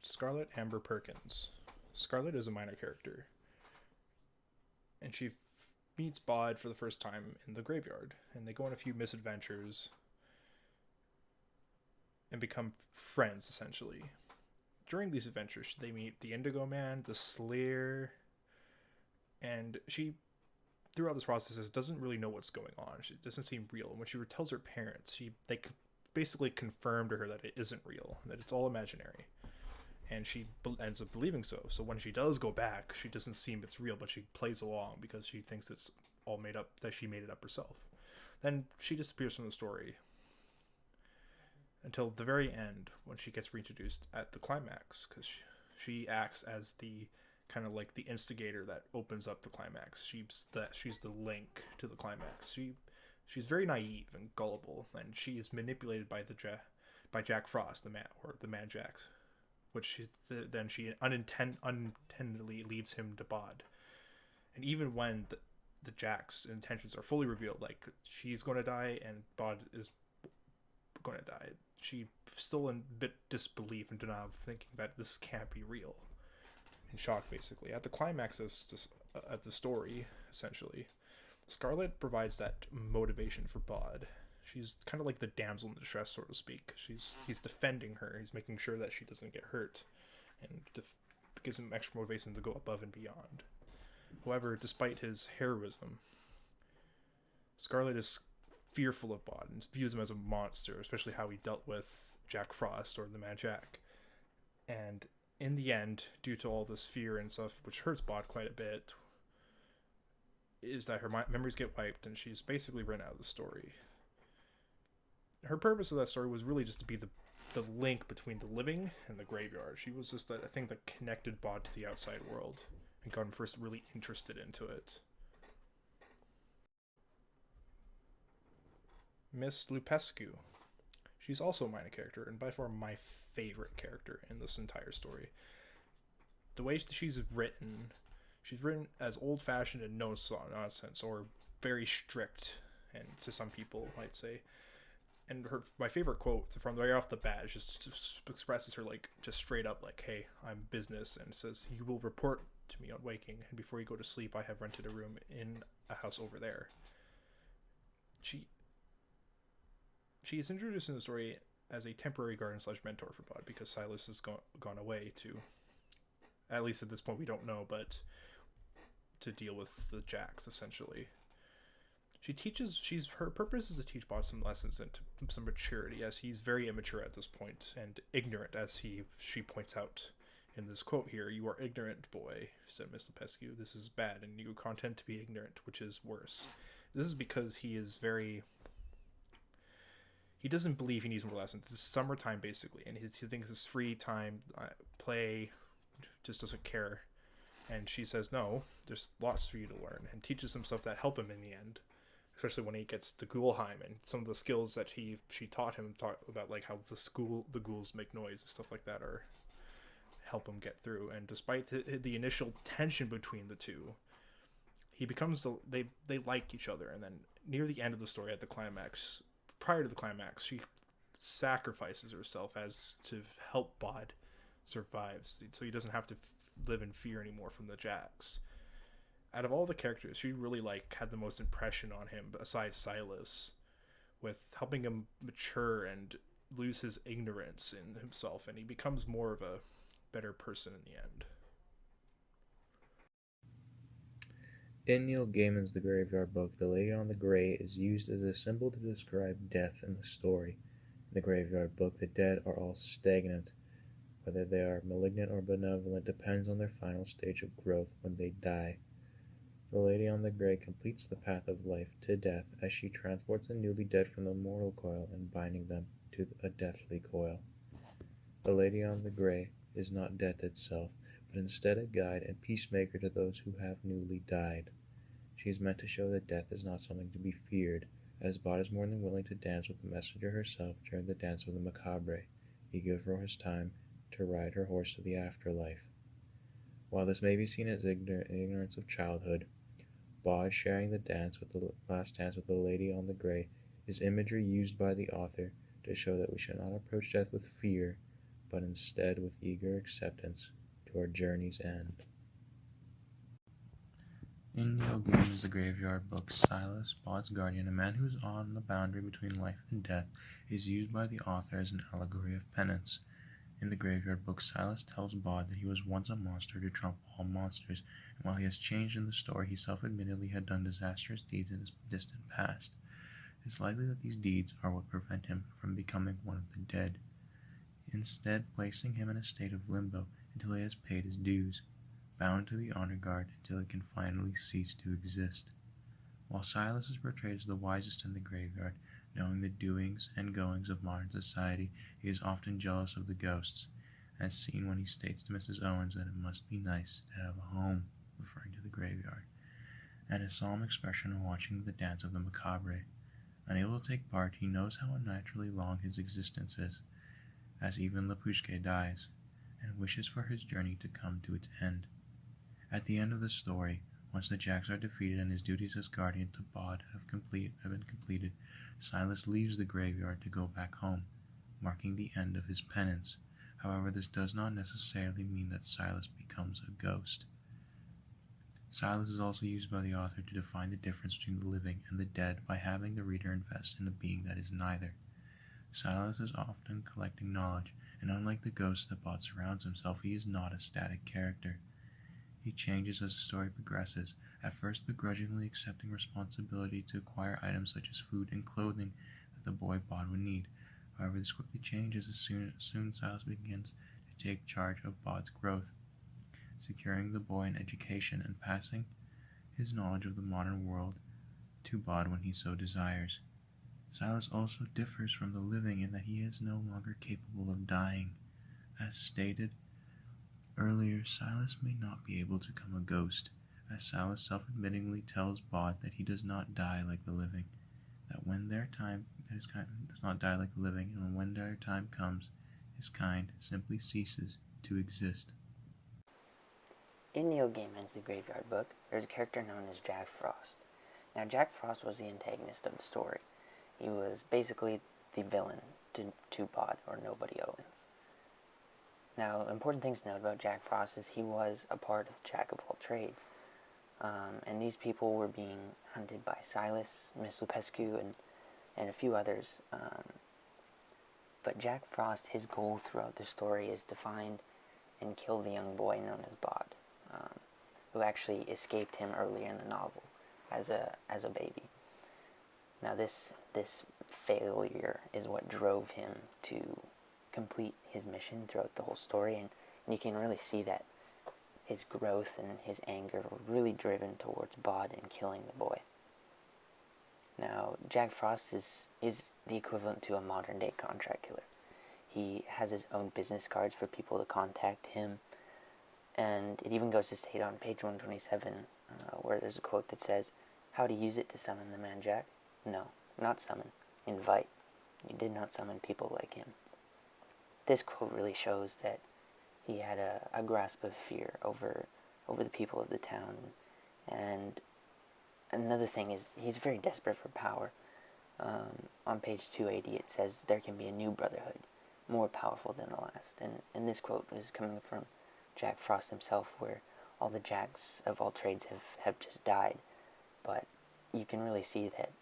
Scarlett Amber Perkins. Scarlett is a minor character, and she meets Bod for the first time in the graveyard, and they go on a few misadventures and become friends, essentially. During these adventures, they meet the Indigo Man, the Slayer, and she, throughout this process, doesn't really know what's going on. It doesn't seem real. And when she tells her parents, they basically confirm to her that it isn't real, that it's all imaginary. And she ends up believing so. So when she does go back, she doesn't seem it's real, but she plays along because she thinks it's all made up, that she made it up herself. Then she disappears from the story until the very end when she gets reintroduced at the climax, because she acts as the kind of like the instigator that opens up the climax. She's the link to the climax. She's very naive and gullible, and she is manipulated by by Jack Frost, the man, or the Man Jack, which then she unintentionally leads him to Bod. And even when the Jack's intentions are fully revealed, like she's going to die and Bod is going to die, she still in a bit disbelief and denial, thinking that this can't be real. In shock, basically. At the climax of the story, essentially, Scarlett provides that motivation for Bod. She's kind of like the damsel in distress, so to speak. He's defending her. He's making sure that she doesn't get hurt, and gives him extra motivation to go above and beyond. However, despite his heroism, Scarlett is fearful of Bod and views him as a monster, especially how he dealt with Jack Frost, or the Mad Jack. And in the end, due to all this fear and stuff, which hurts Bod quite a bit, is that her memories get wiped and she's basically run out of the story. Her purpose of that story was really just to be the link between the living and the graveyard. She was just that thing that connected Bod to the outside world and got him first really interested into it. Miss Lupescu. She's also a minor character, and by far my favorite character in this entire story. The way she's written as old-fashioned and no nonsense, or very strict, and to some people might say. And my favorite quote from right off the bat just expresses her like just straight up like, "Hey, I'm business," and says, "You will report to me on waking, and before you go to sleep, I have rented a room in a house over there." She is introduced in the story as a temporary guardian / mentor for Bod because Silas has gone away to, at least at this point we don't know, but to deal with the Jacks, essentially. Her purpose is to teach Bod some lessons and some maturity, as he's very immature at this point and ignorant, as she points out in this quote here. "You are ignorant, boy," said Miss Lupescu. "This is bad, and you are content to be ignorant, which is worse." This is because he doesn't believe he needs more lessons. It's summertime, basically, and he thinks it's free time, play, just doesn't care. And she says, no, there's lots for you to learn, and teaches him stuff that help him in the end, especially when he gets to Ghoulheim, and some of the skills that she taught him about, like how the ghouls make noise and stuff like that, help him get through. And despite the initial tension between the two, he becomes they like each other. And then near the end of the story, at the climax, prior to the climax, she sacrifices herself as to help Bod survive, so he doesn't have to live in fear anymore from the Jacks. Out of all the characters, she really had the most impression on him, besides Silas, with helping him mature and lose his ignorance in himself, and he becomes more of a better person in the end. In Neil Gaiman's The Graveyard Book, the Lady on the Grey is used as a symbol to describe death in the story. In the Graveyard Book, the dead are all stagnant. Whether they are malignant or benevolent depends on their final stage of growth when they die. The Lady on the Grey completes the path of life to death as she transports the newly dead from the mortal coil and binding them to a deathly coil. The Lady on the Grey is not death itself, but instead a guide and peacemaker to those who have newly died. She is meant to show that death is not something to be feared, as Bod is more than willing to dance with the messenger herself during the dance of the macabre, eager for his time to ride her horse to the afterlife. While this may be seen as ignorance of childhood, Bod sharing the last dance with the Lady on the Grey is imagery used by the author to show that we should not approach death with fear, but instead with eager acceptance to our journey's end. In Neil Gaimans The Graveyard Book, Silas, Bod's guardian, a man who is on the boundary between life and death, is used by the author as an allegory of penance. In the Graveyard Book, Silas tells Bod that he was once a monster to trump all monsters, and while he has changed in the story, he self-admittedly had done disastrous deeds in his distant past. It's likely that these deeds are what prevent him from becoming one of the dead, instead placing him in a state of limbo until he has paid his dues, bound to the honor guard until it can finally cease to exist. While Silas is portrayed as the wisest in the graveyard, knowing the doings and goings of modern society, he is often jealous of the ghosts, as seen when he states to Mrs. Owens that it must be nice to have a home, referring to the graveyard, and his solemn expression of watching the dance of the macabre. Unable to take part, he knows how unnaturally long his existence is, as even Lapushke dies, and wishes for his journey to come to its end. At the end of the story, once the Jacks are defeated and his duties as guardian to Bod have been completed, Silas leaves the graveyard to go back home, marking the end of his penance. However, this does not necessarily mean that Silas becomes a ghost. Silas is also used by the author to define the difference between the living and the dead by having the reader invest in a being that is neither. Silas is often collecting knowledge, and unlike the ghost that Bod surrounds himself, he is not a static character. He changes as the story progresses, at first begrudgingly accepting responsibility to acquire items such as food and clothing that the boy Bod would need. However, this quickly changes as soon Silas begins to take charge of Bod's growth, securing the boy an education and passing his knowledge of the modern world to Bod when he so desires. Silas also differs from the living in that he is no longer capable of dying. As stated earlier, Silas may not be able to become a ghost, as Silas self-admittingly tells Bod that he does not die like the living, that when their time does not die like the living, and when their time comes, his kind simply ceases to exist. In Neil Gaiman's The Graveyard Book, there's a character known as Jack Frost. Now, Jack Frost was the antagonist of the story. He was basically the villain to Bod, or Nobody Owens. Now, important things to note about Jack Frost is he was a part of Jack of all trades. And these people were being hunted by Silas, Miss Lupescu, and a few others. But Jack Frost, his goal throughout the story is to find and kill the young boy known as Bod, who actually escaped him earlier in the novel as a baby. Now, this failure is what drove him to complete his mission throughout the whole story, and you can really see that his growth and his anger were really driven towards Bod and killing the boy. Now, Jack Frost is the equivalent to a modern-day contract killer. He has his own business cards for people to contact him, and it even goes to state on page 127, where there's a quote that says, "How to use it to summon the man Jack? No, not summon. Invite. You did not summon people like him." This quote really shows that he had a grasp of fear over the people of the town. And another thing is he's very desperate for power. On page 280 it says, "There can be a new brotherhood, more powerful than the last." And this quote is coming from Jack Frost himself, where all the Jacks of all trades have just died. But you can really see that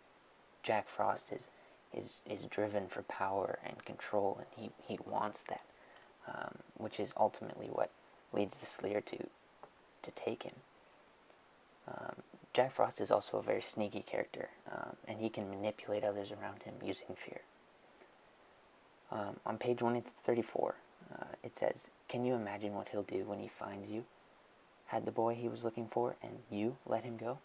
Jack Frost is driven for power and control, and he wants that, which is ultimately what leads the Slayer to take him. Jack Frost is also a very sneaky character, and he can manipulate others around him using fear. On page 134, it says, "Can you imagine what he'll do when he finds you? Had the boy he was looking for, and you let him go?"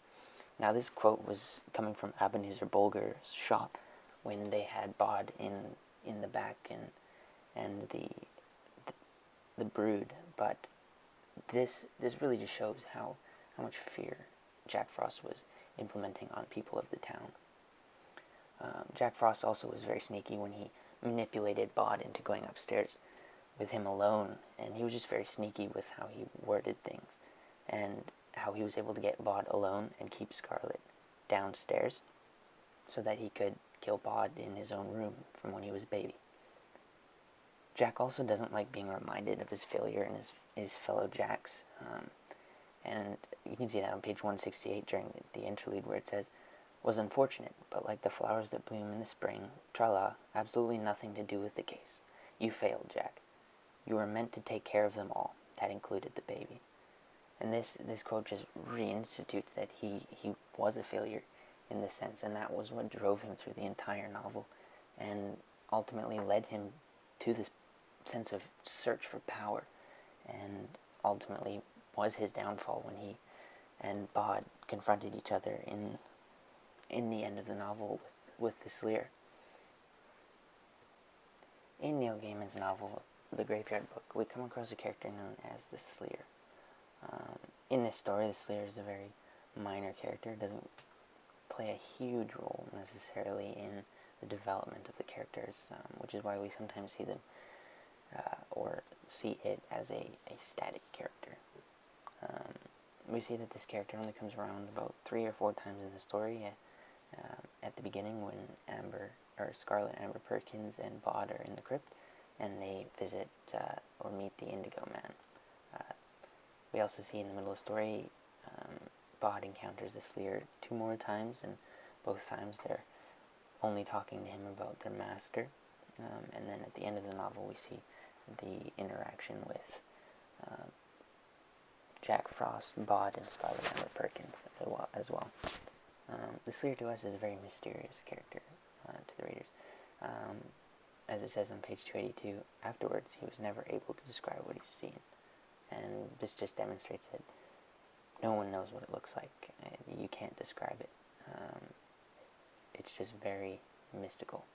Now, this quote was coming from Ebenezer Bulger's shop when they had Bod in the back and the brood. But this really just shows how much fear Jack Frost was implementing on people of the town. Jack Frost also was very sneaky when he manipulated Bod into going upstairs with him alone, and he was just very sneaky with how he worded things, and how he was able to get Bod alone and keep Scarlet downstairs so that he could kill Bod in his own room from when he was a baby. Jack also doesn't like being reminded of his failure and his fellow Jacks. And you can see that on page 168 during the interlude where it says, "Was unfortunate, but like the flowers that bloom in the spring, tra-la, absolutely nothing to do with the case. You failed, Jack. You were meant to take care of them all. That included the baby." And this quote just reinstitutes that he was a failure in this sense, and that was what drove him through the entire novel and ultimately led him to this sense of search for power, and ultimately was his downfall when he and Bod confronted each other in the end of the novel with the Sleer. In Neil Gaiman's novel, The Graveyard Book, we come across a character known as the Sleer. In this story, the Sleer is a very minor character, doesn't play a huge role necessarily in the development of the characters, which is why we sometimes see them or see it as a static character. We see that this character only comes around about 3 or 4 times in the story. At the beginning, when Scarlet Amber Perkins and Bod are in the crypt, and they visit or meet the Indigo Man. We also see in the middle of the story, Bod encounters the Sleer 2 more times, and both times they're only talking to him about their master. And then at the end of the novel, we see the interaction with Jack Frost, Bod, and Scarlet Amber Perkins as well. The Sleer to us is a very mysterious character to the readers. As it says on page 282, afterwards he was never able to describe what he's seen. And this just demonstrates that no one knows what it looks like. You can't describe it. It's just very mystical.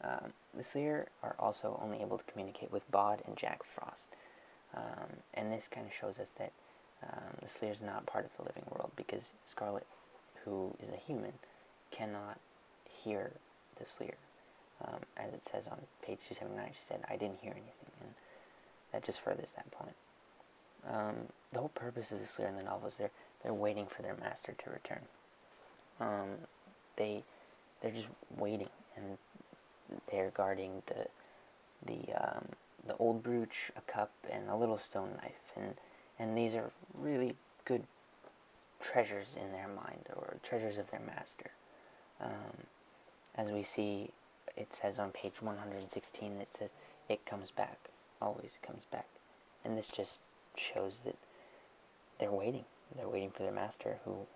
The Sleer are also only able to communicate with Bod and Jack Frost. And this kind of shows us that the Sleer is not part of the living world, because Scarlet, who is a human, cannot hear the Sleer. As it says on page 279, she said, "I didn't hear anything," and that just furthers that point. The whole purpose of the Sleer in the novel is they're waiting for their master to return. They're just waiting, and they're guarding the old brooch, a cup, and a little stone knife, and these are really good treasures in their mind, or treasures of their master. As we see, it says on page 116, it says, "It comes back, always comes back." And this just shows that they're waiting. They're waiting for their master, who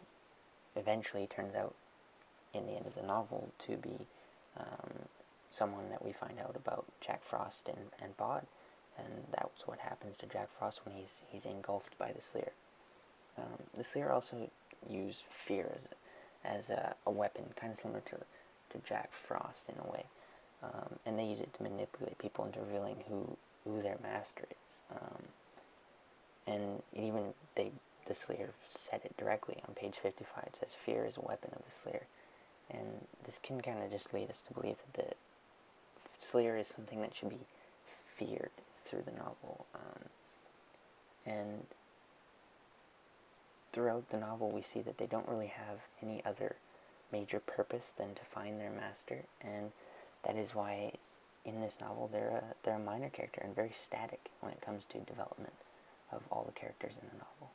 eventually turns out, in the end of the novel, to be someone that we find out about Jack Frost and Bod. And that's what happens to Jack Frost when he's engulfed by the Sleer. The Sleer also use fear as a weapon, kind of similar to Jack Frost in a way. And they use it to manipulate people into revealing who their master is. And the Sleer said it directly on page 55. It says, "Fear is a weapon of the Sleer." And this can kind of just lead us to believe that the Sleer is something that should be feared through the novel. And throughout the novel, we see that they don't really have any other major purpose than to find their master, and that is why in this novel they're a minor character and very static when it comes to development of all the characters in the novel.